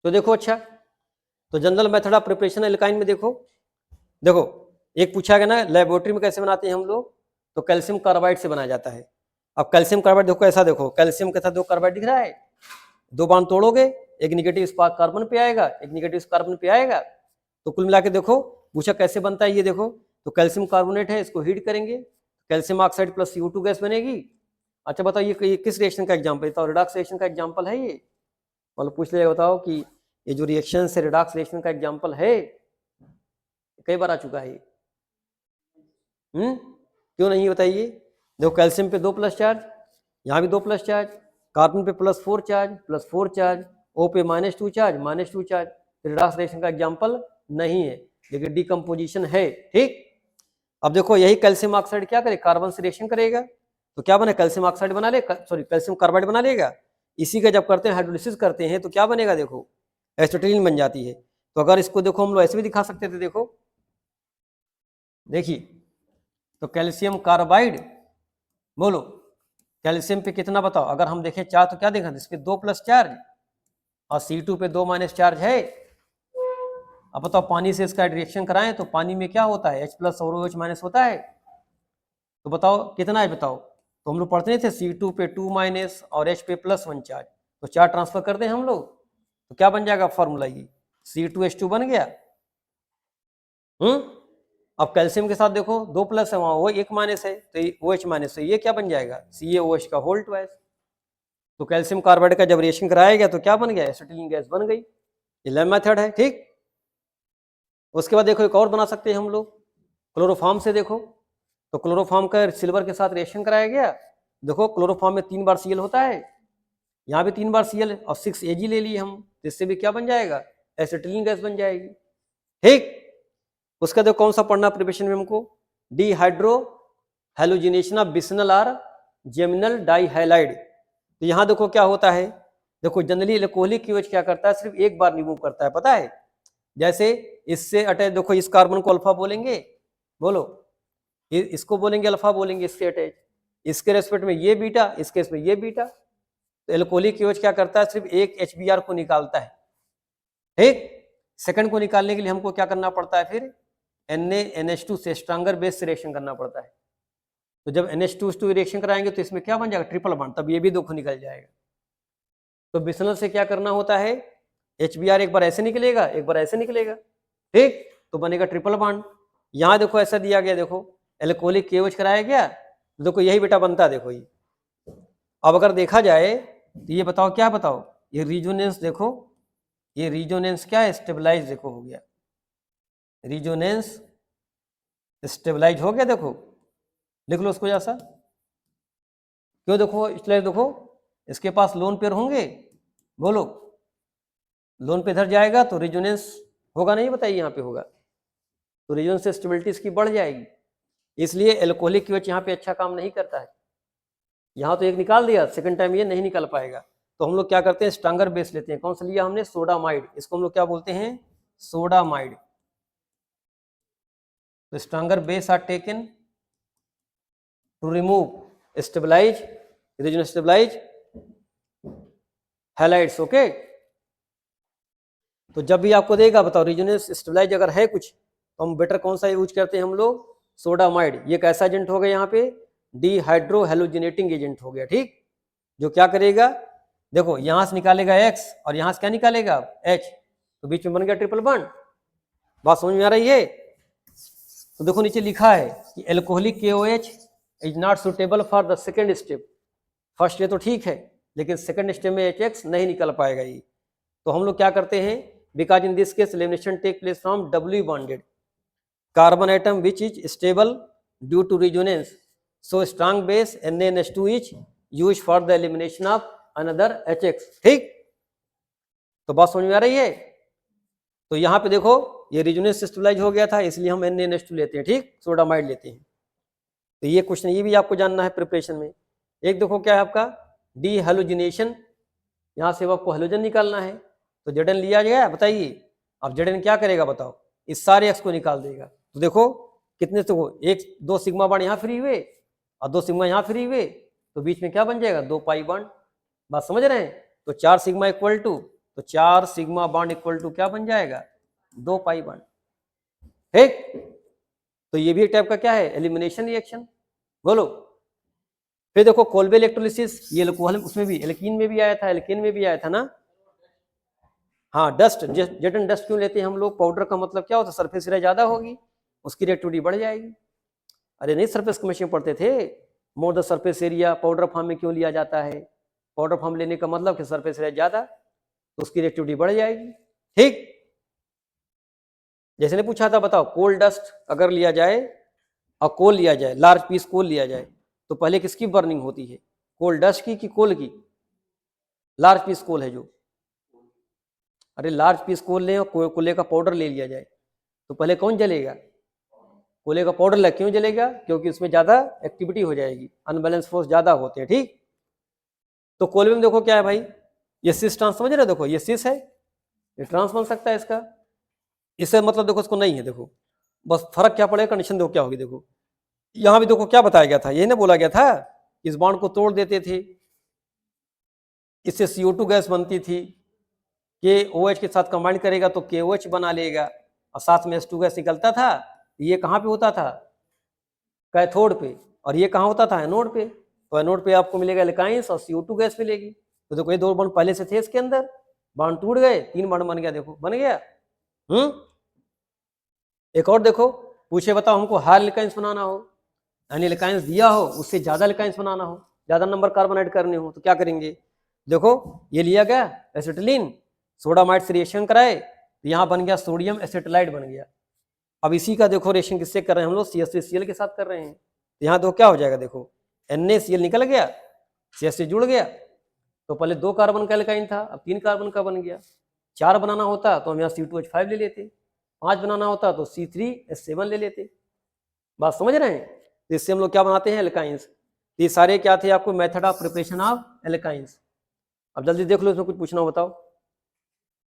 तो देखो अच्छा, तो general method of preparation alkyne में देखो एक पूछा गया ना लेबोरेटरी में कैसे बनाते हैं हम लोग, तो कैल्शियम कार्बाइड से बनाया जाता है। अब कैल्शियम कार्बाइड देखो ऐसा, देखो कैल्शियम के साथ दो कार्बाइड दिख रहा है, दो बांध तोड़ोगे, एक निगेटिव स्पार्क कार्बन पे आएगा, एक निगेटिव कार्बन पे आएगा, तो कुल मिला के देखो पूछा कैसे बनता है ये देखो, तो कैल्शियम कार्बोनेट है, इसको हीट करेंगे, calcium oxide plus CO2 gas बनेगी। अच्छा बताओ ये किस रिएक्शन का एग्जाम्पल है, तो रिडॉक्स रिएक्शन का एग्जाम्पल है ये, मतलब पूछ लिया बताओ कि ये जो रिएक्शन है रिडॉक्स रिएक्शन का एग्जाम्पल है, कई बार आ चुका है। क्यों नहीं बताइए, देखो कैल्शियम पे 2 प्लस चार्ज, यहाँ भी 2 प्लस चार्ज, कार्बन पे +4 चार्ज, O पे -2 चार्ज, -2 चार्ज, रिडॉक्स रिएक्शन का एग्जाम्पल नहीं है, लेकिन डिकम्पोजिशन है। ठीक, अब देखो यही कैल्शियम ऑक्साइड क्या करे, कार्बन से रिएक्शन करेगा, तो क्या बने, कैल्शियम ऑक्साइड बना ले, सॉरी कैल्शियम कार्बाइड बना लेगा। इसी का जब करते हैं हाइड्रोलिसिस करते हैं तो क्या बनेगा, देखो एसिटिलीन बन जाती है। तो अगर इसको देखो हम लोग ऐसे भी दिखा सकते थे, देखो देखिए, तो कैल्शियम कार्बाइड, बोलो कैल्शियम पे कितना बताओ, अगर हम देखें चार्ज तो क्या देखा, इस पे 2 प्लस चार्ज और C2 पे 2 माइनस चार्ज है। अब बताओ पानी से इसका रिएक्शन कराएं तो पानी में क्या होता है, H+ और OH- होता है, तो बताओ कितना है बताओ, तो हम लोग पढ़ते थे C2 पे 2 माइनस और H पे +1 चार्ज, तो चार्ज ट्रांसफर कर दें हम लोग तो क्या बन जाएगा फॉर्मूला, ये C2H2 बन गया। अब कैल्शियम के साथ देखो 2 प्लस है, वहां वो 1 माइनस है, तो OH- है, ये क्या बन जाएगा CaOH का होल ट्वाइस। तो कैल्शियम कार्बाइड का जब रिएक्शन कराया गया तो क्या बन गया, एसिटिलीन गैस बन गई। ये लैब मेथड है। ठीक, उसके बाद देखो एक और बना सकते हैं हम लोग क्लोरोफॉर्म से, देखो तो क्लोरोफॉर्म का सिल्वर के साथ रिएक्शन कराया गया, देखो क्लोरोफॉर्म में 3 बार Cl होता है, यहाँ भी 3 बार Cl और 6 Ag ले लिए हम, तो इससे भी क्या बन जाएगा, एसिटिलीन गैस बन जाएगी। ठीक, उसका देखो कौन सा पढ़ना प्रिपरेशन में हमको, dehydrohalogenation of vicinal or geminal dihalide. तो यहाँ देखो क्या होता है, देखो जनरली अल्कोहलिक QH क्या करता है, सिर्फ एक बार रिमूव करता है, पता है, जैसे इससे अटैच, देखो इस कार्बन को अल्फा बोलेंगे, बोलो इसको बोलेंगे अल्फा बोलेंगे, इससे अटैच, इसके रेस्पेक्ट में ये बीटा, इसके इसमें ये बीटा, तो अल्कोहलिक QH क्या करता है, सिर्फ एक HBr को निकालता है। ठीक, सेकंड को निकालने के लिए हमको क्या करना पड़ता है, फिर NaNH2 से स्ट्रॉन्गर बेस से रिएक्शन करना पड़ता है। तो जब NH2 रिएक्शन कराएंगे तो इसमें क्या बन जाएगा, ट्रिपल बॉन्ड, तब ये भी 2 निकल जाएगा। तो बिस्फेनॉल से क्या करना होता है, HBr एक बार ऐसे निकलेगा, एक बार ऐसे निकलेगा, ठीक, तो बनेगा ट्रिपल बॉन्ड। यहाँ देखो ऐसा दिया गया, देखो एल्कोहलिक KOH कराया गया, देखो यही बेटा बनता है, देखो ये। अब अगर देखा जाए तो ये बताओ क्या, बताओ ये रिजोनेंस, देखो ये रिजोनेंस क्या है, स्टेबलाइज, देखो हो गया रिजोनेंस, स्टेबलाइज हो गया, देखो लिख लो उसको जैसा, क्यों, देखो इसलिए देखो इसके पास लोन पेयर होंगे, बोलो लोन पे इधर जाएगा तो रिजोनेंस होगा, नहीं बताइए यहाँ पे होगा, तो रिजोनेंस से स्टेबिलिटी इसकी बढ़ जाएगी, इसलिए एल्कोहलिक QH यहाँ पे अच्छा काम नहीं करता है। यहाँ तो एक निकाल दिया, सेकंड टाइम ये नहीं निकल पाएगा, तो हम लोग क्या करते हैं, स्ट्रॉन्गर बेस लेते हैं, कौन सा लिया हमने, सोडामाइड, इसको हम लोग क्या बोलते हैं, सोडामाइड। तो stronger base are taken to remove stabilize, reason stabilize halides. Okay, तो जब भी आपको देगा बताओ रीजनेस स्टेबलाइज अगर है कुछ, तो हम बेटर कौन सा यूज करते हैं हम लोग, सोडामाइड। ये कैसा एजेंट हो गया, यहाँ पे डिहाइड्रो हैलोजिनेटिंग एजेंट हो गया। ठीक, जो क्या करेगा, देखो यहां से निकालेगा X और यहां से क्या निकालेगा H, तो बीच में बन गया ट्रिपल बॉन्ड। बात समझ में आ रही है, तो देखो नीचे लिखा है कि alcoholic KOH is not suitable for the second step. First ये तो ठीक है, लेकिन सेकेंड स्टेप में HX नहीं निकल पाएगा ये, तो हम लोग क्या करते हैं, because in this case elimination take place from W bonded carbon atom which is stable due to resonance, so strong base NaNH2 is use for the elimination of another HX। ठीक, तो बात समझ में आ रही है, तो यहाँ पे देखो ये रिजोनेंस स्टेबलाइज हो गया था, इसलिए हम NaNH2 लेते हैं, ठीक, सोडामाइड लेते हैं। तो ये क्वेश्चन ये भी आपको जानना है प्रिपरेशन में। एक देखो क्या है आपका डीहैलोजिनेशन, यहाँ से आपको हैलोजन निकालना है, तो Zn लिया गया, बताइए अब Zn क्या करेगा बताओ, इस सारे X को निकाल देगा। तो देखो कितने से हो, एक 2 सिग्मा बॉन्ड यहाँ फ्री हुए और 2 सिग्मा यहाँ फ्री हुए, तो बीच में क्या बन जाएगा, 2 पाई बॉन्ड। बात समझ रहे हैं, तो 4 सिग्मा इक्वल टू तो 4 सिग्मा बॉन्ड इक्वल टू क्या बन जाएगा, 2 पाई बॉन्ड। ठीक, तो ये भी एक टाइप का क्या है, एलिमिनेशन रिएक्शन। बोलो। फिर देखो कोल्बे इलेक्ट्रोलिसिस, ये अल्कोहल उसमें भी, एल्कीन में भी आया था, एल्केन में भी आया था ना। हाँ, डस्ट, जेटन डस्ट क्यों लेते हैं हम लोग, पाउडर का मतलब क्या होता है, सरफेस एरिया ज्यादा होगी, उसकी रिएक्टिविटी बढ़ जाएगी। अरे नहीं, सरफेस केमिस्ट्री में पढ़ते थे, more the surface area powder form में क्यों लिया जाता है, पाउडर फॉर्म लेने का मतलब कि सरफेस एरिया ज्यादा, तो उसकी रिएक्टिविटी बढ़ जाएगी। ठीक, जैसे ने पूछा था, बताओ कोल डस्ट अगर लिया जाए और कोल लिया जाए, लार्ज पीस कोल लिया जाए, तो पहले किसकी बर्निंग होती है, कोल डस्ट की कि कोल की, लार्ज पीस कोल है जो, अरे लार्ज पीस कोल लें और कोले का पाउडर ले लिया जाए, तो पहले कौन जलेगा, कोले का पाउडर लग, क्यों जलेगा, क्योंकि उसमें ज्यादा एक्टिविटी हो जाएगी, अनबैलेंस फोर्स ज्यादा होते हैं। ठीक, तो कोले में देखो क्या है भाई, ये सिस ट्रांस, समझ रहे, देखो ये सिस है, ये ट्रांस बन सकता है इसका, इससे मतलब देखो इसको नहीं है, देखो बस फर्क क्या पड़ेगा, कंडीशन देखो क्या होगी। देखो यहां भी देखो क्या बताया गया था, यही ना बोला गया था, इस बॉन्ड को तोड़ देते थे, इससे CO2 गैस बनती थी, KOH के साथ कंबाइन करेगा तो KOH बना लेगा, और साथ में H2 गैस निकलता था। ये कहाँ पे होता था, कैथोड पे, और ये कहाँ होता था, एनोड पे। तो एनोड पे आपको मिलेगा एल्काइंस और CO2 गैस मिलेगी। तो देखो ये 2 बॉन्ड पहले से थे इसके अंदर, बॉन्ड टूट गए, 3 बॉन्ड बन गया, देखो बन गया। एक और देखो, पूछे बताओ हमको हायर एल्काइंस बनाना हो, यानी एल्काइंस दिया हो उससे ज्यादा एल्काइंस बनाना हो, ज्यादा नंबर कार्बन ऐड करने हो, तो क्या करेंगे, देखो ये लिया गया एसिटिलीन, सोडामाइड से रिएक्शन कराए, तो यहाँ बन गया सोडियम एसिटिलाइड बन गया। अब इसी का देखो रिएक्शन किससे कर रहे हैं हम लोग, CH3Cl के साथ कर रहे हैं, तो यहाँ तो क्या हो जाएगा, देखो NaCl निकल गया, CH से जुड़ गया, तो पहले 2 कार्बन का एल्काइन था, अब 3 कार्बन का बन गया। 4 बनाना होता तो हम यहाँ C2H5 ले लेते, 5 बनाना होता तो C3H7 ले लेते। बात समझ रहे हैं, तो इससे हम लोग क्या बनाते हैं, एल्काइंस। ये सारे क्या थे आपको, method of preparation of alkynes. अब जल्दी देख लो, इसमें कुछ पूछना हो बताओ।